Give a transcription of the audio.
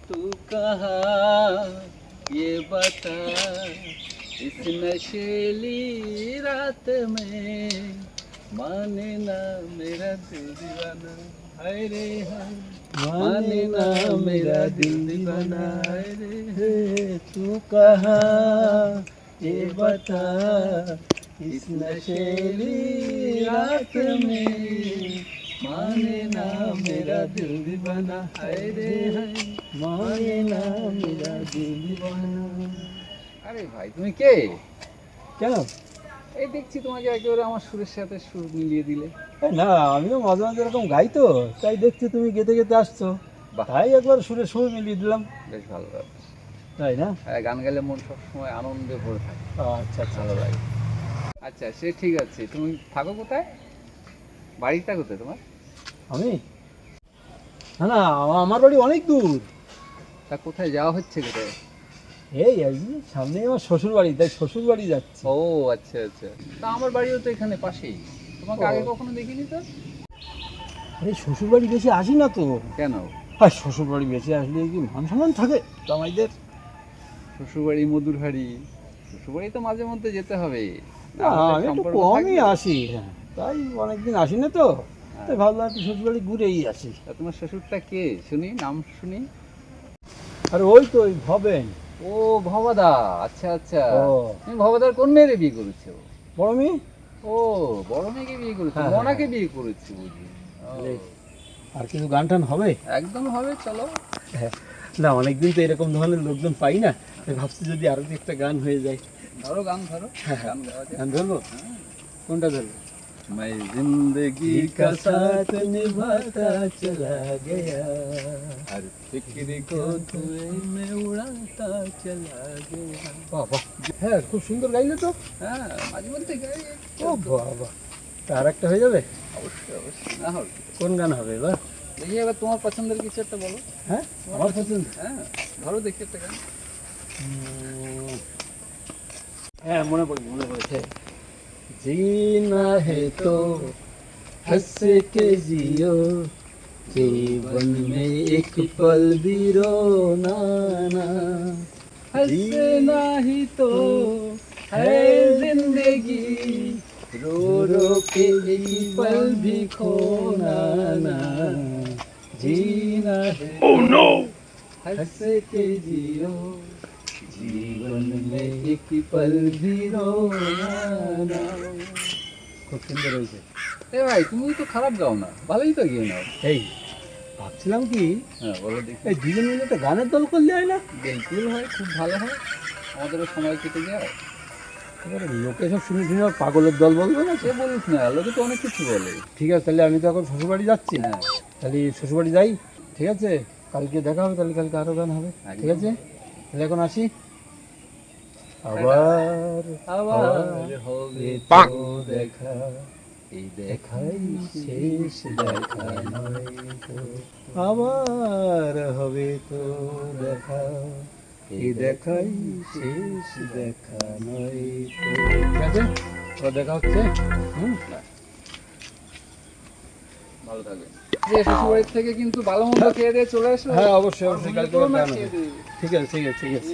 तू कहाँ ये बता इस नशीली रात में माने ना मेरा दिल दीवाना हाय रे हाय माने ना मेरा दिल दीवाना हाय रे हाय तू कहाँ ये बता इस नशीली रात में माने ना मेरा दिल दीवाना हाय रे हाय माने ना मेरा दिल दीवाना। আরে ভাই তুমি কে? কেন? এই দেখছি তোমাকে একেবারে আমার সুরের সাথে সুর মিলিয়ে দিলে। না, আমিও মাঝে মাঝে এরকম গাই তো, তাই দেখছি তুমি গেতে গেতে আসছো, বাহ। তাই একবার সুরে সুর মিলিয়ে দিলাম। বেশ ভালো ব্যাপার। তাই না? হ্যাঁ, গান গাইলে মন সবসময় আনন্দে ভরে থাকে, আচ্ছা আচ্ছা ভালো লাগে। আচ্ছা সে ঠিক আছে, তুমি থাকো কোথায়? বাড়িটা কোথায় তোমার? আমি না না, আমার বাড়ি অনেক দূর। তা কোথায় যাওয়া হচ্ছে কোথায়? এই সামনে আমার শ্বশুর বাড়ি, তাই শ্বশুর বাড়ি যাচ্ছি। ও আচ্ছা আচ্ছা, তা আমার বাড়িও তো এখানে পাশেই। তোমাকে ও। আগে কখনো দেখিনি তো। আরে শ্বশুর বাড়ি বেশি আসি না তো। কেন? আর শ্বশুর বাড়ি বেশি আসলে কি মান সম্মান থাকে জামাইদের? শ্বশুরবাড়ি মধুর হাড়ি, শ্বশুরবাড়ি তো মাঝে মধ্যে যেতে হবে। না, আমি একটু কমই আসি, হ্যাঁ, তাই অনেকদিন আসি না তো, তাই ভাবলাম একটু শ্বশুর বাড়ি ঘুরেই আসি। তা তোমার শ্বশুরটা কে শুনি, নাম শুনি? আর ওই তো ওই ভবেন। ও ভবদা, আচ্ছা আচ্ছা। ও। তুমি ভবদার কোন মেয়েরে বিয়ে করেছো? বড় মেয়ে। ও, বড় মেয়েকে বিয়ে করেছো, হ্যাঁ, মনাকে বিয়ে করেছো বুঝি। ও, আর কিছু গান টান হবে? একদম হবে, চলো। না, অনেকদিন তো এরকম ধরনের লোকজন পাই না, তাই ভাবছি যদি আরো একটা গান হয়ে যায়। ধরো গান ধরো, গান গাওয়া যায়। গান ধরবো? হ্যাঁ। কোনটা ধরবো? मैं जिंदगी का साथ निभाता चला गया हर फिक्र को धुएं में उड़ाता चला गया। বাহ বাহ, হ্যাঁ খুব সুন্দর গাইলে তো। হ্যাঁ, মাঝে মধ্যে গাই। ও বাবা, তার একটা হয়ে যাবে? অবশ্যই অবশ্যই, না হবে। কোন গান হবে এবার? দেখি এবার তোমার পছন্দের কিছু একটা বলো। হ্যাঁ, আমার পছন্দ। হ্যাঁ, ধরো দেখি একটা গান। হ্যাঁ, মনে পড়েছে। जीना है तो हंस के जियो, जीवन में एक पल भी रोना ना, हंसना ही तो है जिंदगी, रो रो के एक पल भी खोना ना, जीना है Oh no! हंस के जियो, जीवन में एक पल भी रोना ना। খুব সুন্দর হয়েছে। এ ভাই, তুমি তো খারাপ গাও না, ভালোই তো গিয়ে নাও। এই ভাবছিলাম কি, হ্যাঁ বলো দেখি। এই দুজন মিলে একটা গানের দল করলে হয় না? বিলকুল হয়, খুব ভালো হয়, আমাদেরও সময় কেটে যায়। এবারে লোকে সব শুনে শুনে আবার পাগলের দল বলবে না? সে বলিস না, লোকে তো অনেক কিছু বলে। ঠিক আছে, তাহলে আমি তো এখন শ্বশুরবাড়ি যাচ্ছি। হ্যাঁ, তাহলে শ্বশুরবাড়ি যাই, ঠিক আছে? কালকে দেখা হবে, তাহলে কালকে আরও গান হবে, ঠিক আছে? তাহলে এখন আসি। আবার আবার হবে পাক। তো দেখা, এই দেখাই শেষ দেখা নয় তো, আবার হবে তো দেখা, এই দেখাই শেষ দেখা নয় তো। ঠিক আছে, তো দেখা হচ্ছে। ভালো থাকবে। যে শ্বশুরবাড়ির থেকে কিন্তু ভালো মন্দ খেয়ে দিয়ে চলে আসো। হ্যাঁ, অবশ্যই অবশ্যই, কালকে ভুল করো না, গান হবে। খেয়ে দিয়ে। ঠিক আছে ঠিক আছে ঠিক আছে।